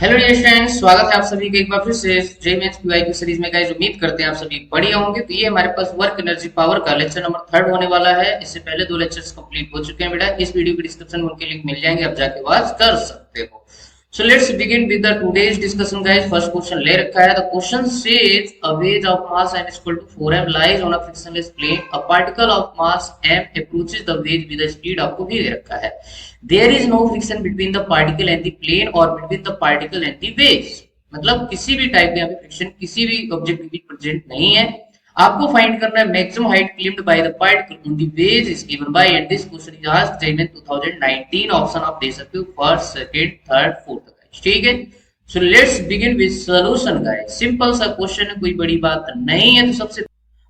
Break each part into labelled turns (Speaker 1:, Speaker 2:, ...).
Speaker 1: Hello dear students, स्वागत है आप सभी का एक बार फिर से जे मेंस पीवाईक्यू सीरीज में। गाइस उम्मीद करते हैं आप सभी बढ़िया होंगे। तो ये हमारे पास वर्क एनर्जी पावर का लेक्चर नंबर 3 होने वाला है। इससे पहले 2 लेक्चर्स कंप्लीट हो चुके हैं बेटा। इस वीडियो के डिस्क्रिप्शन में उनके लिंक मिल जाएंगे, आप जाके वॉच कर सकते हो। So let's begin with the today's discussion, guys. First question ले रखा है। The question says a wedge of mass m is equal to 4m lies on a frictionless plane. A particle of mass m approaches the wedge with a speed, आपको भी दे रखा है। There is no friction between the particle and the plane or between the particle and the wedge. मतलब किसी भी type के यहाँ पे फ्रिक्शन किसी भी ऑब्जेक्ट में प्रेजेंट नहीं है। आपको फाइंड करना है maximum height claimed by the particle on the ways is given by, and this question is asked in 2019। Option आप दे सकते हो फर्स्ट, सेकंड, थर्ड, फोर्थ। ठीक है, so let's begin with solution guys. Simple सा question है, कोई बड़ी बात नहीं है। तो सबसे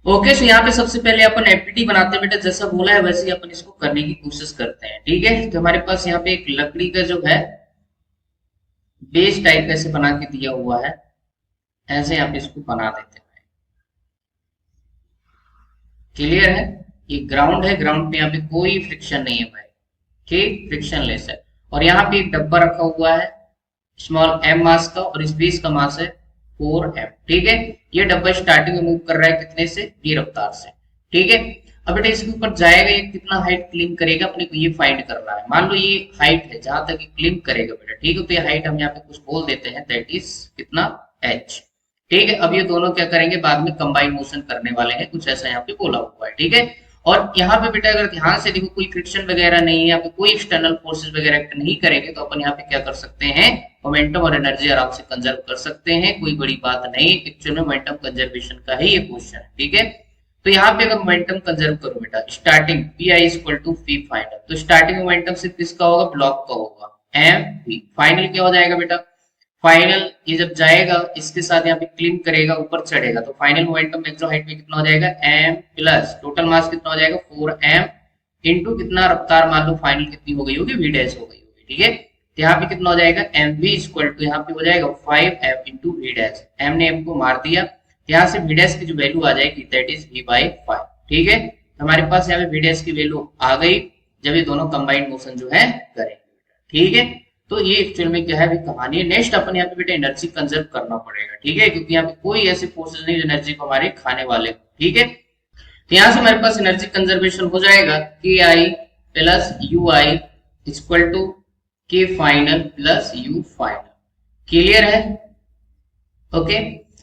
Speaker 1: ओके, सो यहाँ पे सबसे पहले अपन एफडीटी बनाते हैं बेटा। जैसा बोला है वैसे ही अपन इसको करने की कोशिश करते हैं। ठीक है, तो हमारे पास यहाँ पे एक लकड़ी का जो है बेस टाइप ऐसे बना के दिया हुआ है, ऐसे यहाँ पे इसको बना देते हैं। क्लियर है, ये ग्राउंड है, ग्राउंड पे यहाँ पे कोई फ्रिक्शन नहीं है भाई। ठीक, फ्रिक्शन लेस है। और यहाँ पे एक डब्बा रखा हुआ है स्मॉल m मास का, और इस बेस का मास है 4m। ठीक है, ये डब्बा स्टार्टिंग में मूव कर रहा है कितने से, v रफ्तार से। ठीक है, अब बेटा इसके ऊपर जाएगा, ये कितना हाइट क्लेम करेगा अपने को, ये फाइंड करना है। मान लो ये हाइट है जहां तक ये क्लेम करेगा बेटा। ठीक है, तो ये हाइट हम यहाँ पे कुछ बोल देते हैं, दैट इज कितना, h। ठीक है, अब ये दोनों क्या करेंगे, बाद में कंबाइन मोशन करने वाले हैं, कुछ ऐसा यहाँ पे बोला हुआ है। ठीक है, और यहाँ पे बेटा अगर ध्यान से देखो कोई फ्रिक्शन वगैरह नहीं है, यहाँ पे कोई एक्सटर्नल फोर्सेस वगैरह एक्ट नहीं करेंगे, तो अपन यहाँ पे क्या कर सकते हैं, मोमेंटम और एनर्जी आराम से कंजर्व कर सकते हैं। कोई बड़ी बात नहीं, एक्चुअल में मोमेंटम कंजर्वेशन का ही ये क्वेश्चन है। ठीक है, तो यहाँ पे अगर मोमेंटम कंजर्व करो बेटा, starting p i equal to p final, तो स्टार्टिंग मोमेंटम सिर्फ किसका होगा, ब्लॉक का होगा, एम वी। फाइनल क्या हो जाएगा बेटा, फाइनल ये जब जाएगा इसके साथ यहाँ पे क्लिम करेगा, ऊपर चढ़ेगा, तो फाइनल मोमेंटम मैक्सिमम हाइट में कितना हो जाएगा, m प्लस टोटल मास कितना हो जाएगा 4m इंटू कितना रफ्तार, मान लो फाइनल कितनी हो गई होगी, v डैश हो गई होगी। ठीक है, तो यहाँ पे कितना हो जाएगा, mv इक्वल टू यहाँ पे हो जाएगा 5m into v dash. m ने m को मार दिया, यहाँ से v डैश की जो वैल्यू आ जाएगी दैट इज v बाई 5। ठीक है, हमारे पास यहाँ पे v डैश की वैल्यू आ गई जब ये दोनों कंबाइंड मोशन जो है करेंगे। ठीक है, तो ये एक्चुअल में क्या है भी कहानी है। नेक्स्ट अपन यहाँ पे बेटा एनर्जी कंजर्व करना पड़ेगा। ठीक है, क्योंकि यहाँ पे कोई ऐसे फोर्सेस नहीं जो एनर्जी को हमारे खाने वाले। ठीक है, तो यहाँ से हमारे पास एनर्जी कंजर्वेशन हो जाएगा K i plus U i equal to K final plus U final. Clear है, ओके।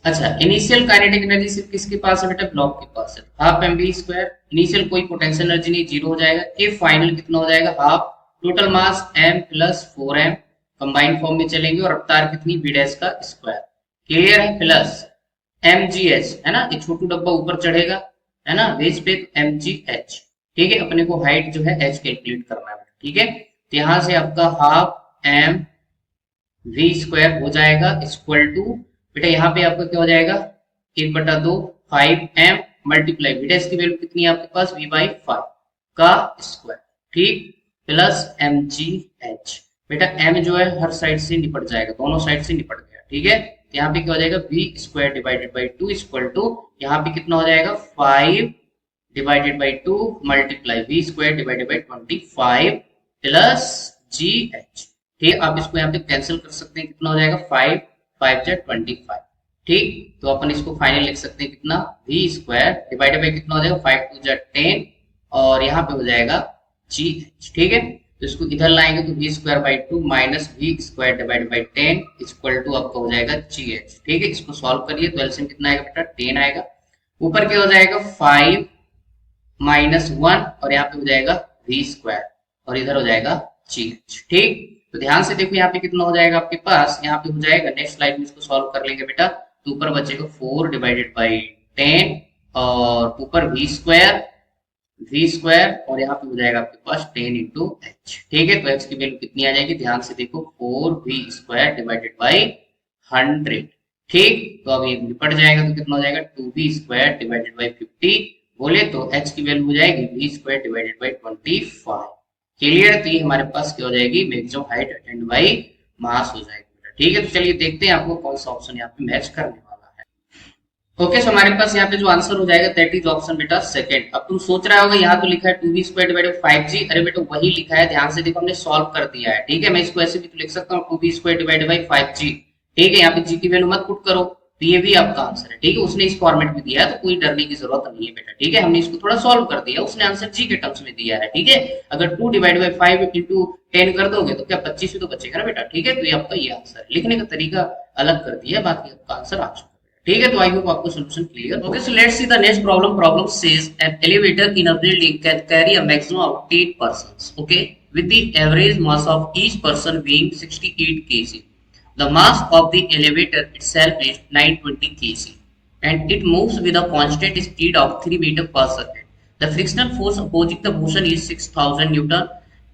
Speaker 1: अच्छा, इनिशियल काइनेटिक एनर्जी सिर्फ किसके पास है बेटा, ब्लॉक के पास है, half m v square. Initial कोई पोटेंशियल एनर्जी नहीं, जीरो हो जाएगा। के फाइनल कितना हो जाएगा, half total mass m plus 4m, combined form में चलेंगे, और रफ्तार कितनी v डैश का स्क्वायर। क्लियर है, प्लस mgh है ना, एक छोटू डब्बा ऊपर चढ़ेगा है ना वेज पे, तो mgh। ठीक है, अपने को हाइट जो है h कैलकुलेट करना है। ठीक है, तो यहां से आपका हाफ m v स्क्वायर हो जाएगा इक्वल टू बेटा, यहाँ पे आपका क्या हो जाएगा, 1/2 5m मल्टीप्लाई v डैश की वैल्यू कितनी है आपके पास, v बाई 5 का स्क्वायर। ठीक, प्लस एम जी एच। बेटा m जो है हर साइड से निपट जाएगा, दोनों साइड से निपट गया। ठीक है, तो यहाँ पे क्या हो जाएगा, v square divided by 2 equal to यहाँ पे कितना हो जाएगा, 5 divided by 2 multiply v square divided by 25 plus g h. ठीक है, आप इसको यहाँ पे कैंसिल कर सकते हैं, कितना हो जाएगा, 5 5 जा 25। ठीक, तो अपन इसको फाइनल लिख सकते हैं कितना, v स्क्वायर डिवाइडेड बाई कितना हो जाएगा, 5 2 जा 10, और यहाँ पे हो जाएगा जी एच। ठीक है, तो इसको इधर लाएंगे तो v square by 2 minus v square divide by 10 equal to आपका हो जाएगा जी एच। ठीक है, इसको सॉल्व करिए तो एलसीएम कितना आएगा बेटा, 10 आएगा। ऊपर क्या हो जाएगा, 5 माइनस 1, और यहाँ पे हो जाएगा वी स्क्वायर, और इधर हो जाएगा जी एच। ठीक, तो ध्यान से देखो यहाँ पे कितना हो जाएगा आपके पास, यहाँ पे हो जाएगा, नेक्स्ट स्लाइड में इसको सॉल्व कर लेंगे बेटा, तो ऊपर बचेगा 4 डिवाइडेड बाई 10, और ऊपर वी स्क्वायर और यहाँ पे हो जाएगा आपके पास 10 इंटू एच। ठीक है, तो एच की वैल्यू कितनी आ जाएगी, ध्यान से देखो, 4v स्क्वायर डिवाइडेड बाई 100। ठीक, तो अब ये निपट जाएगा तो कितना हो जाएगा, 2v स्क्वायर डिवाइडेड बाई 50 बोले तो एच की वैल्यू हो जाएगी v square divided by 25। Clear, तो ये हमारे पास क्या हो जाएगी, maximum height attend by mass हो जाएगी। ठीक है, तो चलिए देखते हैं आपको कौन सा ऑप्शन यहाँ पे मैच करने वाला है। ओके, सो हमारे पास यहाँ पे जो आंसर हो जाएगा दैट इज ऑप्शन बेटा सेकंड। अब तुम सोच रहा होगा यहाँ तो लिखा है 2b² डिवाइडेड 5g, अरे बेटा वही लिखा है, ध्यान से देखो हमने सॉल्व कर दिया है, ठीक है। मैं इसको ऐसे भी तो लिख सकता हूँ 2b² डिवाइडेड बाई 5g, ठीक है। यहाँ पे g की वैल्यू मत पुट करो, तो ये भी आपका आंसर है, ठीक है। उसने इस फॉर्मेट में दिया है तो कोई डरने की जरूरत नहीं है बेटा, ठीक है। हमने इसको थोड़ा सॉल्व कर दिया, उसने आंसर जी के टर्म्स में दिया है, ठीक है। अगर 2 डिवाइड बाई 5 इंटू 10 कर दोगे तो क्या 25 ही तो बचेगा ना बेटा, ठीक है। तो ये आपका ये आंसर है, लिखने का तरीका अलग कर दिया, बाकी आपका आंसर आ चुका है, ठीक है। तो आई होप आपको solution clear. Okay, so let's see the next problem. Problem says an elevator in a building can carry a maximum of 8 persons, okay, with the average mass of each person being 68 kg. The mass of the elevator itself is 920 kg and it moves with a constant speed of 3 meters per second. The frictional force opposing the motion is 6000 Newton.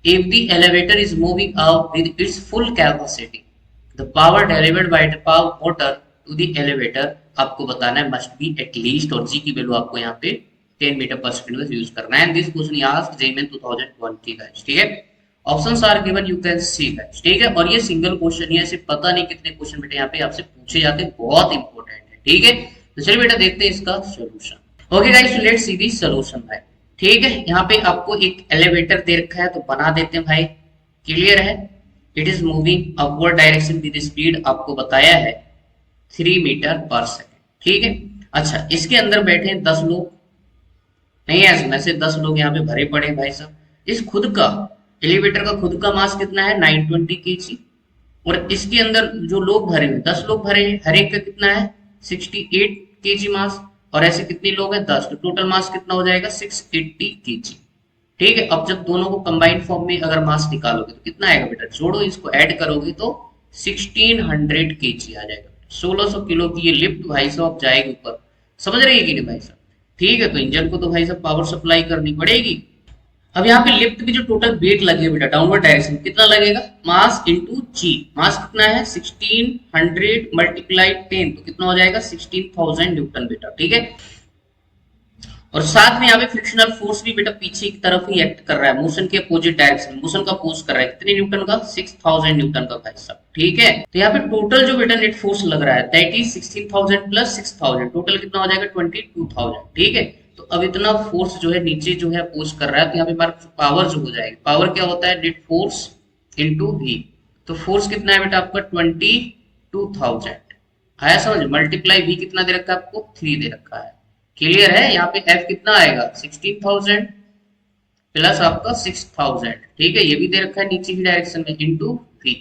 Speaker 1: If the elevator is moving up with its full capacity, the power delivered by the power motor to the elevator आपको बताना है must be at least, और g की value आपको यहाँ पे 10 metre पर second में यूज करना है। दिस क्वेश्चन आस्क्ड जेईई 2020 का, ठीक है। Options are given, you can see guys, ठीक है। और ये सिंगल क्वेश्चन ही है, ऐसे पता नहीं कितने क्वेश्चन बेटा यहाँ पे आपसे पूछे जाते हैं, बहुत इंपॉर्टेंट है, ठीक है। तो चलिए बेटा देखते हैं इसका solution. Okay guys, let's see the solution भाई, ठीक है। यहाँ पे आपको एक एलिवेटर दे रखा है तो बना देते हैं भाई, क्लियर है। It is moving upward direction with speed, आपको बताया है 3 मीटर पर सेकेंड, ठीक है। अच्छा, इसके अंदर बैठे हैं 10 लोग, नहीं है वैसे 10 लोग यहाँ पे भरे पड़े हैं भाई साहब। इस खुद का एलिवेटर का खुद का मास कितना है 920 kg, और इसके अंदर जो लोग भरे हैं 10 लोग भरे हैं, हर एक का कितना है 68 kg मास, और ऐसे कितने लोग हैं 10, तो टोटल मास कितना हो जाएगा 680 kg, ठीक है। अब जब दोनों को कंबाइंड फॉर्म में अगर मास निकालोगे तो कितना आएगा बेटा, जोड़ो इसको ऐड करोगे तो 1600 kg आ जाएगा। 1600 किलो की ये लिफ्ट भाई साहब जाएगी ऊपर, समझ रही है कि नहीं भाई साहब, ठीक है। तो इंजन को तो भाई साहब पावर सप्लाई करनी पड़ेगी। अब यहाँ पे लिफ्ट में जो टोटल वेट लगे बेटा डाउनवर्ड डायरेक्शन कितना लगेगा, मास इंटू जी। मास कितना है 1600 मल्टीप्लाई 10, तो कितना हो जाएगा 16000 न्यूटन बेटा, ठीक है। और साथ में यहाँ पे फ्रिक्शनल फोर्स भी बेटा पीछे की तरफ ही एक्ट कर रहा है, मोशन के अपोजिट डायरेक्शन, मोशन का अपोज कर रहा है, कितने न्यूटन का 6000 न्यूटन का भाई साहब, ठीक है। तो यहाँ पे टोटल जो बेटा नेट फोर्स लग रहा है दैट इज 16000 प्लस 6000, टोटल कितना हो जाएगा 22000, ठीक है। तो अब इतना फोर्स जो है नीचे जो है अपोज कर रहा है, तो यहाँ पे हमारा पावर जो हो जाएगी, पावर क्या होता है नेट फोर्स इंटू वी। तो फोर्स कितना है बेटा आपका 22000 आया समझ, मल्टीप्लाई वी कितना दे रखा है आपको 3 दे रखा है, क्लियर है। यहाँ पे एफ कितना आएगा 16000 प्लस आपका 6000, ठीक है। ये भी दे रखा है नीचे की डायरेक्शन में इंटू वी,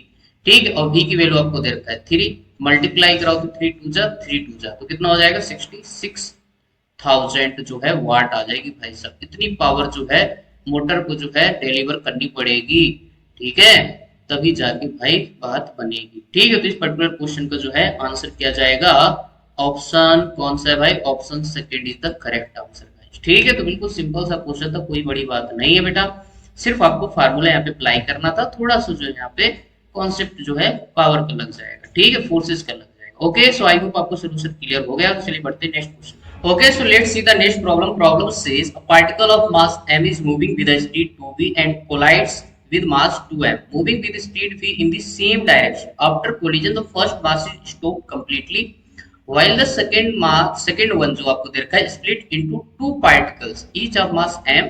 Speaker 1: ठीक है। और वी की वैल्यू आपको दे रखा है 3, मल्टीप्लाई कराओ तो 3 2 जा 3 2 जा, तो कितना हो जाएगा 66000 जो है वाट आ जाएगी भाई साहब। इतनी पावर जो है मोटर को जो है डिलीवर करनी पड़ेगी, ठीक है, तभी जाके भाई बात बनेगी, ठीक है। तो इस पर्टिकुलर क्वेश्चन का जो है आंसर किया जाएगा ऑप्शन कौन सा है भाई, option second is the correct answer, ठीक है। तो बिल्कुल सिंपल सा क्वेश्चन था, कोई बड़ी बात नहीं है बेटा, सिर्फ आपको फार्मूला यहाँ पे अप्लाई करना था, थोड़ा सा जो है यहाँ पे कॉन्सेप्ट जो है पावर का लग जाएगा, ठीक है, फोर्सेस का लग जाएगा। ओके, सो आई होप आपको सोल्यूशन क्लियर हो गया। तो चलिए बढ़ते हैं next question. Okay, so let's see the next problem. Problem says a particle of mass m is moving with a speed 2v and collides with mass 2m moving with speed v in the same direction. After collision the first mass is stopped completely while the second one जो आपको दे रखा है split into two particles each of mass m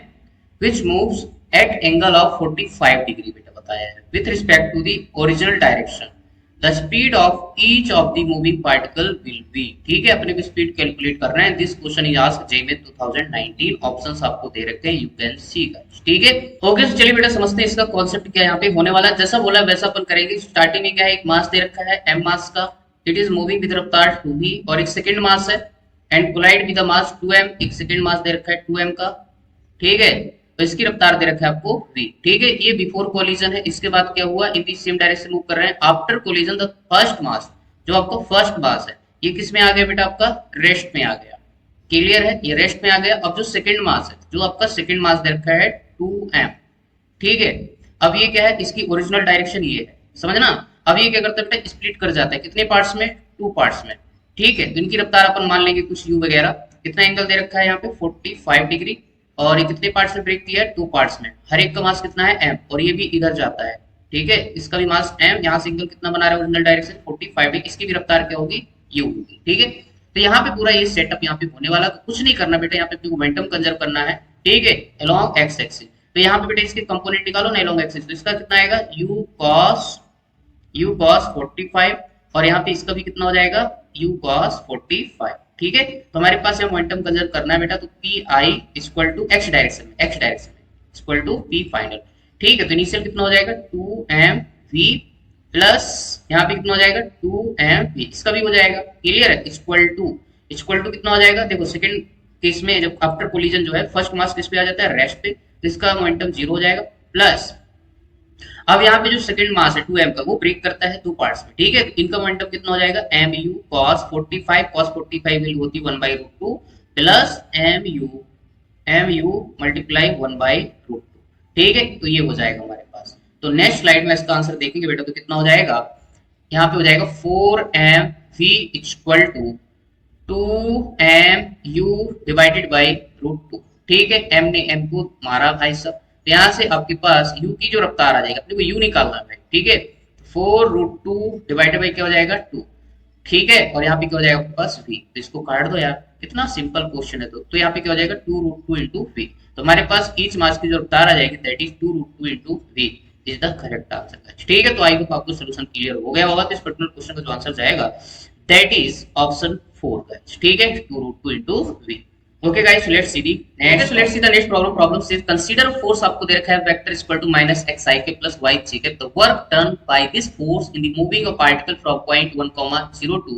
Speaker 1: which moves at angle of 45 degree बेटा बताया है with respect to the original direction. The speed of each of the moving particle will be, ठीक है। अपने को स्पीड कैलकुलेट करना है। This question is asked JEE 2019, options आपको दे रखे हैं, यू कैन सी गाइस, ठीक है। ओके, तो चलिए बेटा समझते हैं इसका कॉन्सेप्ट क्या यहाँ पे होने वाला है। जैसा बोला वैसा अपन करेंगे। स्टार्टिंग में क्या है, एक मास दे रखा है m मास का, इट इज मूविंग विद रफ्तार 2v, और एक सेकंड मास है and collide with the mass 2m, एक सेकंड मास दे रखा है 2m का, ठीक है। तो इसकी रफ्तार दे रखा है आपको v, ठीक है। ये बिफोर कोलिजन है। इसके बाद क्या हुआ, इन दी सेम डायरेक्शन मूव कर रहे हैं। After collision the first mass, जो आपका फर्स्ट मास है, ये किस में आ गया बेटा, आपका रेस्ट में आ गया, क्लियर है, ये रेस्ट में आ गया। अब जो सेकंड मास है, जो आपका सेकंड मास दे रखा है 2m, ठीक है। अब ये क्या है, इसकी ओरिजिनल डायरेक्शन ये है, समझना। अब ये क्या करता है बेटा, स्प्लिट कर जाता है, कितने पार्ट्स में, 2 पार्ट्स में, ठीक है। तो इनकी रफ्तार अपन मान लेंगे कुछ u वगैरह। कितना एंगल दे रखा है यहाँ पे 45 डिग्री, और ये कितने पार्ट्स में ब्रेक किया है, 2 पार्ट्स में। हर एक का मास कितना है m, और ये भी इधर जाता है, ठीक है। इसका भी मास m, यहाँ से एंगल कितना बना रहा है ओरिजिनल डायरेक्शन 45 डिग्री, इसकी भी रफ्तार क्या होगी u होगी, ठीक है। तो यहाँ पे पूरा ये सेटअप यहाँ पे होने वाला, तो कुछ नहीं करना बेटा, यहाँ पे अपने को मोमेंटम कंजर्व करना है, ठीक है, अलोंग एक्स एक्सिस। तो यहाँ पे बेटा इसके कंपोनेंट निकालो ना अलोंग एक्सिस, तो इसका कितना आएगा u cos 45, और यहाँ पे इसका भी कितना हो जाएगा u cos 45, ठीक है। तो हमारे पास यहाँ मोमेंटम कंजर्व करना है बेटा, तो p i equal to x direction में, इक्वल टू पी फाइनल, ठीक है। तो इनिशियल कितना हो जाएगा 2mv प्लस यहाँ पे कितना हो जाएगा 2mv, इसका भी हो जाएगा, क्लियर है, इक्वल टू कितना हो जाएगा, देखो सेकंड केस में जब आफ्टर कोलिजन जो है फर्स्ट मास किस पे आ जाता है, रेस्ट पे, तो इसका मोमेंटम जीरो हो जाएगा, प्लस अब यहाँ पे जो सेकंड मास है 2m का, वो ब्रेक करता है दो पार्ट्स में, ठीक है। तो इनका मोमेंटम कितना हो जाएगा mu cos 45 वैल्यू होती है 1/√2 प्लस mu मल्टीप्लाई 1/√2, ठीक है। तो ये हो जाएगा हमारे पास। तो नेक्स्ट स्लाइड में इसका आंसर देखेंगे बेटा, तो कितना हो जाएगा, यहाँ पे हो जाएगा 4mv equal to 2mu divided by √2, ठीक है। m ने m को मारा भाई सब, तो यहाँ से आपके पास u की जो रफ्तार आ जाएगा, अपने को u निकालना है, ठीक है। 4√2 डिवाइडेड बाई क्या हो जाएगा 2, ठीक है, और यहाँ पे क्या हो जाएगा आपके पास v, तो इसको काट दो यार, कितना सिंपल क्वेश्चन है। तो यहाँ पे क्या हो जाएगा 2√2 इंटू v, तो हमारे पास ईच मास की जो रफ्तार आ जाएगी that is 2√2 into v is the correct answer, ठीक है। तो आई होप आपको सोल्यूशन क्लियर हो गया होगा। तो इस पर्टिकुलर क्वेश्चन का जो आंसर जाएगा दैट इज ऑप्शन 4 गाइस, ठीक है, 2√2 into v। Okay guys, so let's see the next. So let's see the next problem. Problem says consider force आपको दे रखा है vector equal to minus xik plus yck. The work done by this force in the moving a particle from point 1, 0 to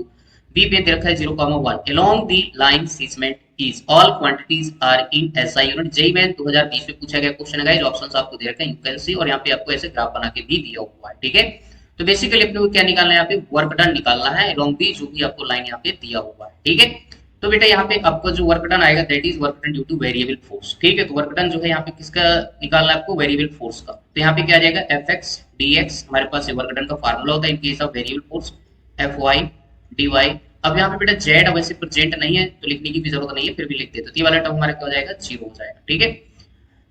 Speaker 1: B पे दे रखा है 0, 1 along the line segment is all quantities are in SI unit. JEE Main 2020 में पूछा गया question है guys, options आपको दे रखे हैं, you can see, और यहाँ पे आपको ऐसे ग्राफ बना के भी दिया हुआ है, ठीक है। तो बेसिकली अपने को क्या निकालना है, यहाँ पे वर्क डन निकालना है along the जो भी आपको लाइन यहाँ पे दिया हुआ है, ठीक है। तो बेटा यहाँ पे आपको जो वर्क डन आएगा that is work done due two variable force, ठीक है। तो वर्क डन जो है यहाँ पे किसका निकालना है आपको, वेरिएबल फोर्स का। तो यहाँ पे क्या आ जाएगा fx dx, हमारे पास वर्क डन का फार्मूला होता है in case of variable force, fy dy। अब यहाँ पे बेटा z वैसे प्रेजेंट नहीं है तो लिखने की भी जरूरत नहीं है, फिर भी लिख देते, तो ये वाला टर्म हमारा क्या हो जाएगा 0 हो जाएगा, ठीक है।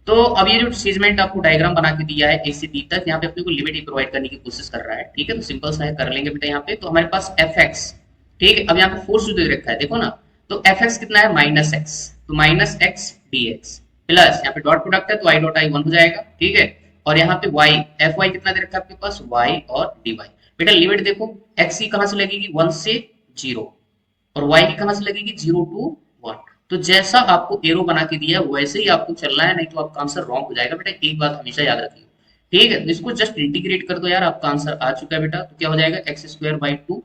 Speaker 1: तो अब ये जो सीजमेंट आपको डायग्राम बना के दिया है ए से बी तक, यहाँ पे अपने को लिमिट ही प्रोवाइड करने की कोशिश कर रहा है, ठीक है। तो सिंपल सा है, कर लेंगे बेटा यहाँ पे। तो हमारे पास fx, ठीक है। अब यहाँ पे फोर्स जो दे रखा है देखो ना, तो fx कितना है -x, तो -x dx प्लस यहाँ पे डॉट प्रोडक्ट है तो y डॉट i 1 हो जाएगा, ठीक है। और यहाँ पे y fy कितना दे रखा है आपके पास, y और dy। बेटा लिमिट देखो, x की कहां से लगेगी 1 से 0, और y की कहां से लगेगी 0 to 1। तो जैसा आपको एरो बना के दिया है वैसे ही आपको चलना है, नहीं तो आपका आंसर रॉन्ग हो जाएगा। बेटा एक बात हमेशा याद रखिए, ठीक है। इसको जस्ट इंटीग्रेट कर दो यार, आपका आंसर आ चुका है बेटा। तो क्या हो जाएगा x²/2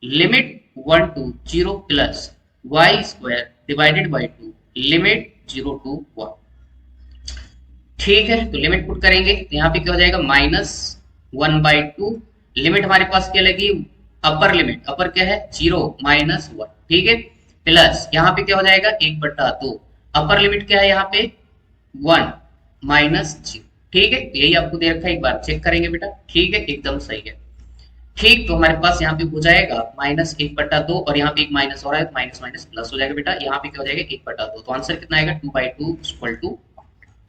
Speaker 1: limit 1 to 0 plus y² divided by 2 limit 0 to 1, ठीक है। तो लिमिट पुट करेंगे तो यहाँ पे क्या हो जाएगा -1/2, लिमिट हमारे पास क्या लगी, अपर लिमिट, अपर क्या है 0 -1, ठीक है, प्लस यहाँ पे क्या हो जाएगा 1/2, अपर लिमिट क्या है यहाँ पे 1 -0, ठीक है। यही आपको दे रखा है, एक बार चेक करेंगे बेटा, ठीक है, एकदम सही है, ठीक। तो हमारे पास यहाँ पे हो जाएगा -1/2, और यहाँ पे एक माइनस हो रहा है तो माइनस माइनस प्लस हो जाएगा बेटा, यहाँ पे क्या हो जाएगा 1/2, तो आंसर कितना आएगा 2/2 इक्वल टू,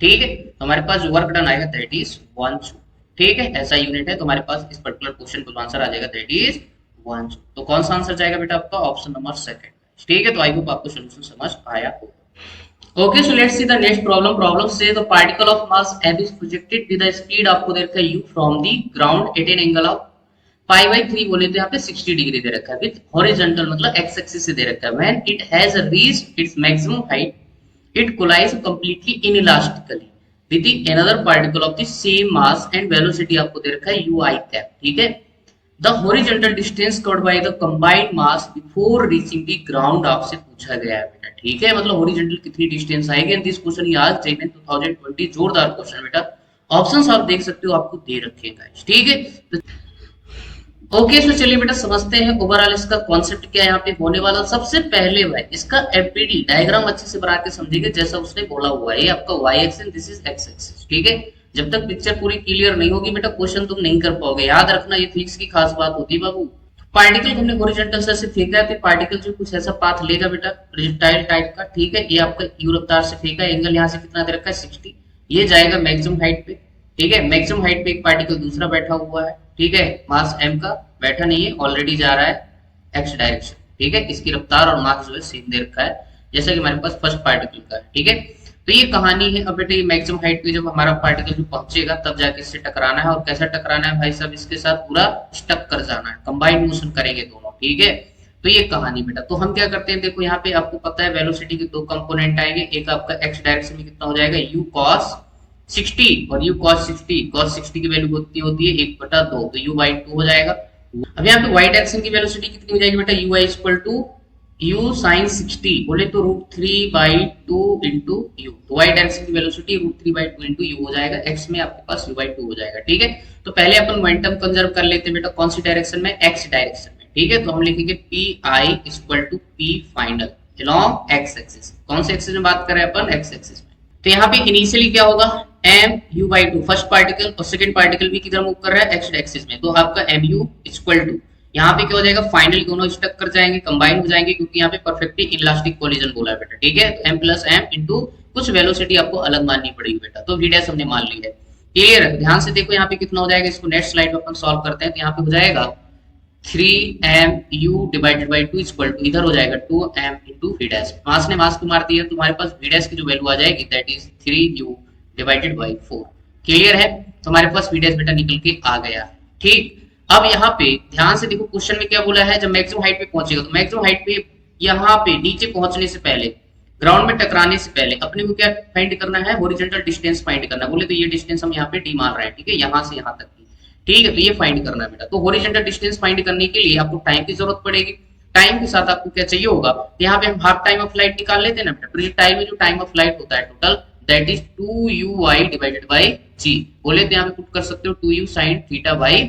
Speaker 1: ठीक है। तो हमारे पास जो वर्क डन आएगा दैट इज 1 जूल, ठीक है, ऐसा यूनिट है। तो हमारे पास इस पर्टिकुलर क्वेश्चन का आंसर आ जाएगा दैट इज 1 जूल। तो कौन सा आंसर जाएगा बेटा आपका, ऑप्शन नंबर 2, ठीक है। तो आई होप आपको सॉल्यूशन समझ आया होगा। Okay, so let's see the next problem. Problem से the particle of mass m is projected with the speed आपको दे रखा है u from the ground at an angle of π/3 बोले तो यहाँ पे 60 डिग्री दे रखा है, विद हॉरिजॉन्टल मतलब x एक्सिस से दे रखा है। When it has reached its maximum height it collides completely inelastically with another particle of the same mass and velocity आपको दे रखा है u I कैप, ठीक है। The horizontal distance covered by the combined mass before reaching the ground आपसे पूछा गया है बेटा, ठीक है। मतलब हॉरिजॉन्टल कितनी डिस्टेंस आएगी, एंड दिस क्वेश्चन ही आज JEE 2020, जोरदार क्वेश्चन बेटा। ऑप्शंस आप देख सकते हो, आपको दे रखे हैं गाइस, ठीक है। ओके, सो चलिए बेटा समझते हैं ओवरऑल इसका कॉन्सेप्ट क्या यहाँ पे होने वाला। सबसे पहले भाई इसका एफपीडी डायग्राम अच्छे से बना के समझिएगा, जैसा उसने बोला हुआ है। ये आपका y axis, this is x axis, ठीक है। जब तक पिक्चर पूरी क्लियर नहीं होगी बेटा क्वेश्चन तुम नहीं कर पाओगे, याद रखना, ये फिजिक्स की खास बात होती है बाबू। पार्टिकल को हमने हॉरिजॉन्टल से फेंका है, तो पार्टिकल जो कुछ ऐसा पाथ लेगा बेटा प्रोजेक्टाइल टाइप का, ठीक है। ये आपका u रफ्तार से फेंका, एंगल यहाँ से कितना दे रखा है 60, ये जाएगा मैक्सिमम हाइट पे, ठीक है। मैक्सिमम हाइट पे एक पार्टिकल दूसरा बैठा हुआ है, ठीक है, मास m का बैठा नहीं है, ऑलरेडी जा रहा है x डायरेक्शन, ठीक है, इसकी रफ्तार और मास जो है सेम दे रखा है जैसा कि हमारे पास फर्स्ट पार्टिकल का है। ठीक है, तो ये कहानी है। अब बेटे मैक्सिमम हाइट पे जब हमारा पार्टिकल जो पहुंचेगा तब जाके इससे टकराना है, और कैसा टकराना है भाई साहब, इसके साथ पूरा स्टक कर जाना है, कंबाइंड मोशन करेंगे दोनों। ठीक है, तो ये कहानी बेटा। तो हम क्या करते हैं, देखो यहाँ पे आपको पता है वेलोसिटी के दो कंपोनेंट आएंगे, एक आपका एक्स डायरेक्शन में कितना हो जाएगा u cos 60 और u cos 60 की वैल्यू होती है 1/2, तो u by 2 हो जाएगा। अब यहाँ पे y डायरेक्शन की वेलोसिटी कितनी हो जाएगी बेटा, u y equal to u sin 60 बोले तो √3/2 इंटू u, तो y डायरेक्शन की वेलोसिटी √3/2 इंटू u हो जाएगा, x में आपके पास u by 2 हो जाएगा। ठीक है, तो पहले अपन मोमेंटम कंजर्व कर लेते हैं बेटा, कौन सी डायरेक्शन में, x डायरेक्शन में। ठीक है, तो हम लिखेंगे pi equal to p final along x axis. कौन से एक्सिस में बात कर रहे हैं अपन, x एक्सिस में। तो यहाँ पे इनिशियली क्या होगा, mu by 2 फर्स्ट पार्टिकल और सेकंड पार्टिकल भी किधर मूव कर रहा है, x एक्सिस में, तो आपका mu इक्वल टू यहाँ पे क्या हो जाएगा, फाइनल दोनों स्टक कर जाएंगे, कंबाइन हो जाएंगे, क्योंकि यहाँ पे परफेक्टली इलास्टिक कोलिजन बोला है बेटा। ठीक है, तो m प्लस एम इंटू कुछ वेलोसिटी आपको अलग माननी पड़ेगी बेटा, तो v डैश हमने मान ली है। क्लियर, ध्यान से देखो यहाँ पे कितना हो जाएगा, इसको नेक्स्ट स्लाइड में अपन सॉल्व करते हैं। तो यहाँ पे हो जाएगा 3mu divided by 2 equal to इधर हो जाएगा 2m इंटू v डैश, मास ने मास को मार दिया, तो हमारे पास v डैश की जो वैल्यू आ जाएगी that is 3u divided by 4। Clear है, तो हमारे पास v डैश बेटा निकल के आ गया। ठीक, अब यहाँ पे ध्यान से देखो क्वेश्चन में क्या बोला है, जब मैक्सिमम हाइट पे पहुंचेगा, तो मैक्सिमम हाइट पे यहाँ पे नीचे पहुंचने से पहले, ग्राउंड में टकराने से पहले अपने को क्या फाइंड करना है, हॉरिजॉन्टल डिस्टेंस फाइंड करना है। बोले तो ये डिस्टेंस हम यहाँ पे डी मान रहे हैं, ठीक है, यहाँ से यहाँ तक की। ठीक है, तो ये फाइंड करना है बेटा। तो हॉरिजॉन्टल डिस्टेंस फाइंड करने के लिए आपको टाइम की जरूरत पड़ेगी, टाइम के साथ आपको क्या चाहिए होगा, तो यहाँ पे हम हाफ टाइम ऑफ फ्लाइट निकाल लेते हैं ना बेटा। तो ये टाइम में जो टाइम ऑफ फ्लाइट होता है total that is 2u divided by g, बोले तो यहाँ पे पुट कर सकते हो 2u sin थीटा बाई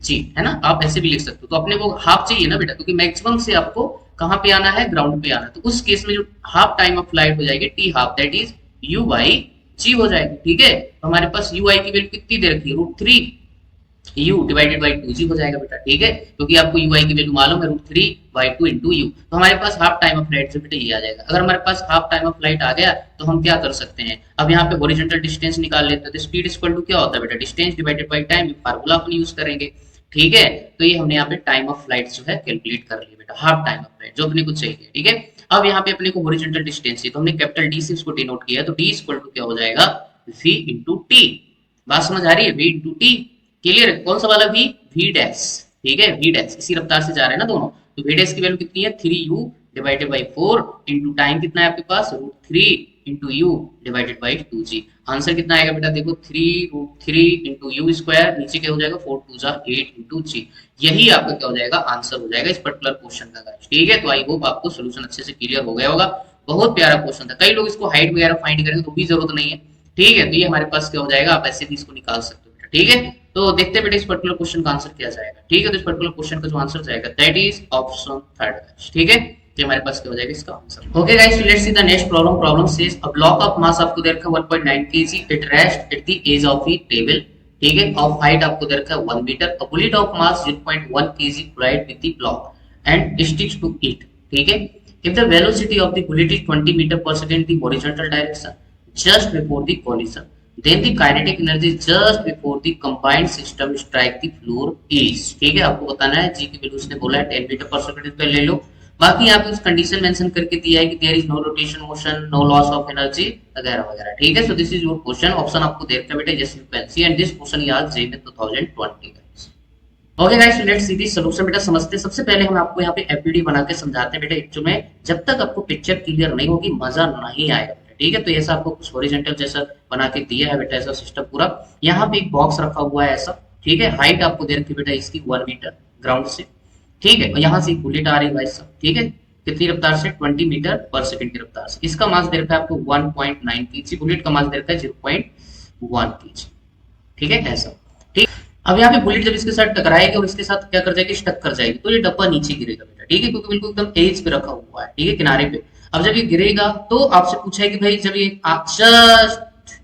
Speaker 1: जी, है ना, आप ऐसे भी लिख सकते हो। तो अपने को हाफ चाहिए ना बेटा, क्योंकि मैक्सिमम से आपको कहां पे आना है, ग्राउंड पे आना है। तो उस केस में जो हाफ टाइम ऑफ फ्लाइट हो जाएगी T half that is u by g हो जाएगी। ठीक है, तो हमारे पास u i की वैल्यू कितनी दे रखी है, √3u डिवाइडेड बाई 2g हो जाएगा बेटा। ठीक है, क्योंकि आपको u i की वैल्यू मालूम है √3/2 इंटू u, तो हमारे पास हाफ टाइम ऑफ फ्लाइट से बेटा ये आ जाएगा। अगर हमारे पास हाफ टाइम ऑफ फ्लाइट आ गया तो हम क्या कर सकते हैं, अब यहाँ पे हॉरिजॉन्टल डिस्टेंस निकाल लेते हैं। तो स्पीड इक्वल टू क्या होता है बेटा, distance divided by time, formula upon use करेंगे। ठीक है, तो ये हमने यहाँ पे टाइम ऑफ फ्लाइट जो है कैलकुलेट कर लिया बेटा, हाफ टाइम ऑफ फ्लाइट जो अपने को चाहिए। ठीक है, अब यहाँ पे अपने को हॉरिजॉन्टल डिस्टेंस है, तो हमने कैपिटल डी से इसको डिनोट किया, तो डी इक्वल टू क्या हो जाएगा, v इंटू टी। बात समझ आ रही है, v इंटू टी। क्लियर है, कौन सा वाला v, v डैश। ठीक है, v डैश इसी रफ्तार से जा रहे हैं ना दोनों, तो v डैश की वैल्यू कितनी है 3u divided by 4 into time कितना है आपके पास √3 into u divided by 2g। Answer कितना आएगा बेटा, देखो 3√3 इंटू यू स्क्वायर, नीचे क्या हो जाएगा 4 2 जा 8 इंटू जी। यही आपका क्या हो जाएगा, आंसर हो जाएगा इस पर्टिकुलर क्वेश्चन का गाइस। ठीक है, तो आई होप आपको सोल्यूशन अच्छे से क्लियर हो गया होगा। बहुत प्यारा क्वेश्चन था, कई लोग इसको हाइट वगैरह फाइंड करेंगे तो भी जरूरत नहीं है। ठीक है, तो ये हमारे पास क्या हो जाएगा, आप ऐसे भी इसको निकाल सकते हो। ठीक है, तो देखते हैं बेटा इस पर्टिकुलर क्वेश्चन का आंसर क्या जाएगा। ठीक है, तो इस पर्टिकुलर क्वेश्चन का जो आंसर जाएगा दैट इज ऑप्शन 3। ठीक है, तो हमारे पास क्या हो जाएगा इसका answer. Okay guys, let's see the next problem. Problem says a block of mass आपको दे रखा है 1.9 kg, it rest at the edge of the table. ठीक है, ऑफ हाइट आपको दे रखा है 1 metre, a bullet of mass 0.1 kg collide with the block and sticks to it. ठीक है, if the velocity of the bullet is 20 meter per second in the horizontal direction just before the collision, then the kinetic energy just before the combined system strike the floor is। ठीक है, आपको बताना है, जी की value उसने बोला है 10 metre पर सेकंड पे ले लो। बाकी यहाँ पे उस कंडीशन मेंशन करके दिया है कि there is no rotation motion, no loss of energy वगैरह वगैरह। ठीक है, so this is your question. Option आपको दे रखा है बेटा, yes you can see, and this question is आज JEE 2020 guys. Okay guys, let's see the solution. बेटा समझते, सबसे पहले हम आपको यहाँ पे एफपीडी बना के समझाते हैं बेटा। एक्चुअली में जब तक आपको पिक्चर क्लियर नहीं होगी मजा नहीं आएगा। ठीक है, तो ऐसा आपको कुछ हॉरिजॉन्टल जैसा बना के दिया है बेटा, ऐसा सिस्टम पूरा। यहाँ पे एक बॉक्स रखा हुआ है ऐसा। ठीक है, हाइट आपको दे रखी बेटा इसकी 1 मीटर ग्राउंड से। ठीक है, और यहाँ से एक बुलेट आ रही है भाई साहब। ठीक है, कितनी रफ्तार से, 20 मीटर पर सेकंड की रफ्तार से। इसका मास दे रखा है आपको 1.9 kg, बुलेट का मास दे रखा है 0.1 kg। ठीक है, ऐसा। ठीक, अब यहाँ पे बुलेट जब इसके साथ टकराएगी और इसके साथ क्या कर जाएगी, स्टक कर जाएगी, तो ये डब्बा नीचे गिरेगा बेटा। ठीक है, क्योंकि बिल्कुल एकदम एज पे रखा हुआ है। ठीक है, किनारे पे। अब जब ये गिरेगा तो आपसे पूछा है कि भाई जब ये जस्ट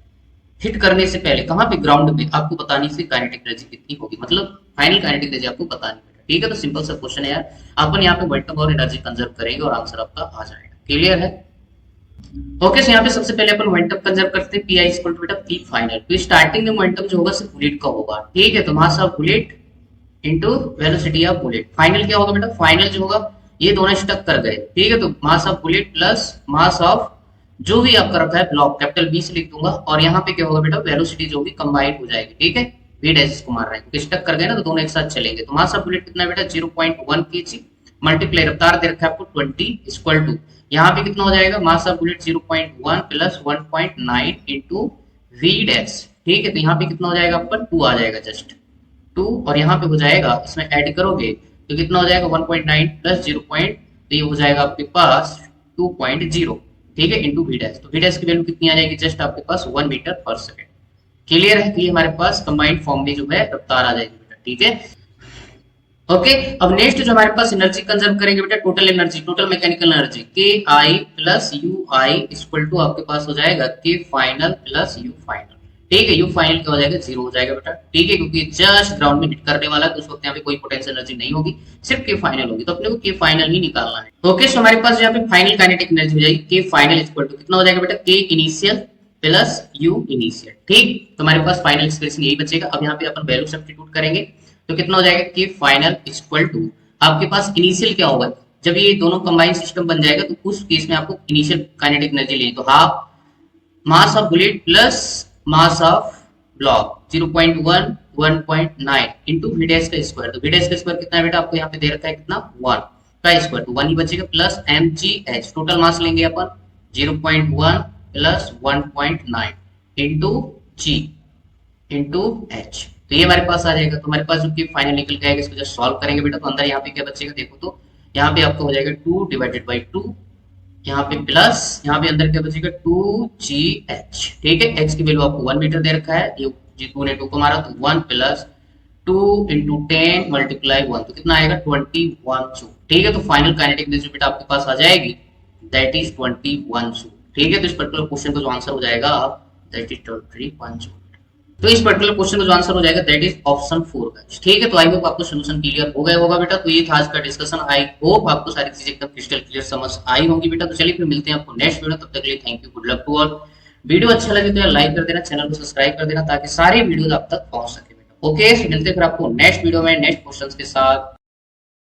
Speaker 1: हिट करने से पहले कहां पे, ग्राउंड पे, आपको बतानी से काइनेटिक एनर्जी कितनी होगी, मतलब फाइनल काइनेटिक एनर्जी आपको बतानी है। ठीक है, तो सिंपल सा क्वेश्चन है यार, अपन यहाँ पे मोमेंटम और एनर्जी कंजर्व करेंगे और आंसर आपका आ जाएगा। क्लियर है। ओके, सो यहाँ पे सबसे पहले अपन मोमेंटम कंजर्व करते हैं, पी इक्वल टू बेटा पी फाइनल। तो स्टार्टिंग में मोमेंटम जो होगा सिर्फ बुलेट का होगा। ठीक है, तो मास of bullet into velocity of bullet. Final क्या होगा बेटा, फाइनल जो होगा ये दोनों स्टक कर गए, ठीक है। तो मास of bullet plus mass of जो भी आपका रखा है ब्लॉक, कैपिटल बी से लिख दूंगा, और यहाँ पे क्या होगा बेटा, वेलोसिटी जो भी कंबाइंड हो जाएगी, ठीक है। वी डैश को मार रहे हैं क्योंकि स्टक कर गए ना, तो दोनों एक साथ चलेंगे। तो मास ऑफ बुलेट कितना है बेटा, 0.1 kg, मल्टीप्लाई रफ्तार दे रखा है आपको 20 इक्वल टू, यहाँ पे कितना हो जाएगा, mass of bullet 0.1 plus 1.9 into v dash, ठीक है। तो यहाँ पे कितना हो जाएगा आपका 2 आ जाएगा, जस्ट 2, और यहाँ पे हो जाएगा, इसमें ऐड करोगे तो कितना हो जाएगा 1.9 प्लस 0. तो ये हो जाएगा आपके पास 2.0, ठीक है, इंटू वी डैश। तो वी डैश की वैल्यू कितनी आ जाएगी, जस्ट आपके पास 1 मीटर पर सेकेंड। क्लियर है कि हमारे पास कंबाइंड फॉर्म में जो है रफ्तार आ जाएगी बेटा, ठीक है। ओके, अब नेक्स्ट जो हमारे पास एनर्जी कंजर्व करेंगे बेटा, total energy, total mechanical energy, K i plus U i equal to आपके पास हो जाएगा K final plus U final, ठीक है। यू फाइनल क्या हो जाएगा, 0 हो जाएगा बेटा, ठीक है, क्योंकि जस्ट ग्राउंड में हिट करने वाला है, तो उस वक्त यहाँ पे कोई पोटेंशियल एनर्जी नहीं होगी, सिर्फ के फाइनल होगी, तो अपने को के फाइनल ही निकालना है। ओके, सो हमारे पास यहाँ पे फाइनल काइनेटिक एनर्जी हो जाएगी के फाइनल इक्वल टू कितना हो जाएगा बेटा, के इनिशियल प्लस यू इनिशियल, ठीक। तो हमारे पास फाइनल एक्सप्रेशन यही बचेगा। अब यहाँ पे अपन वैल्यू सब्स्टिट्यूट करेंगे, तो कितना हो जाएगा, के फाइनल इक्वल टू आपके पास इनिशियल क्या होगा, जब ये दोनों कंबाइंड सिस्टम बन जाएगा तो उस केस में आपको इनिशियल काइनेटिक एनर्जी लेनी, तो half mass of bullet plus mass of block 0.1 1.9 into v dash का स्क्वायर। तो वी डैश का स्क्वायर कितना है बेटा, आपको यहाँ पे दे रखा है कितना, 1 का स्क्वायर, तो 1 ही बचेगा, प्लस mgh, टोटल मास लेंगे अपन 0.1 प्लस 1.9 इंटू जी इंटू एच। तो ये हमारे पास आ जाएगा। तो हमारे पास जो कि फाइनल निकल के आएगा, इसको जस्ट सॉल्व करेंगे बेटा, तो अंदर यहाँ पे क्या बचेगा, देखो तो यहाँ पे आपको हो जाएगा 2 डिवाइडेड बाई 2, यहाँ पे प्लस, यहाँ पे अंदर क्या बचेगा 2gh, ठीक है। x की वैल्यू आपको 1 मीटर दे रखा है, ये जी 2 ने 2 को मारा, तो 1 प्लस 2 इंटू 10 मल्टीप्लाई 1, तो कितना आएगा 21 जूल, ठीक है। तो फाइनल काइनेटिक एनर्जी बेटा आपके पास आ जाएगी, दैट इज 21 जूल, ठीक है। तो इस पर्टिकुलर क्वेश्चन का जो आंसर हो जाएगा दैट इज 21 जूल। तो इस पर्टिकुलर क्वेश्चन का जो आंसर हो जाएगा दैट इज ऑप्शन 4 गाइस, ठीक है। तो आई होप आपको सोल्यूशन क्लियर हो गया होगा बेटा। तो ये था आज का डिस्कशन, आई होप आपको सारी चीजें एकदम क्रिस्टल क्लियर समझ आई होंगी बेटा। तो चलिए फिर मिलते हैं आपको नेक्स्ट वीडियो, तब तक के लिए thank you, good luck to all. Video अच्छा लगे तो यार लाइक कर देना, चैनल को सब्सक्राइब कर देना, ताकि सारी वीडियो आप तक पहुंच सके बेटा। ओके, मिलते हैं फिर आपको नेक्स्ट वीडियो में नेक्स्ट क्वेश्चन के साथ।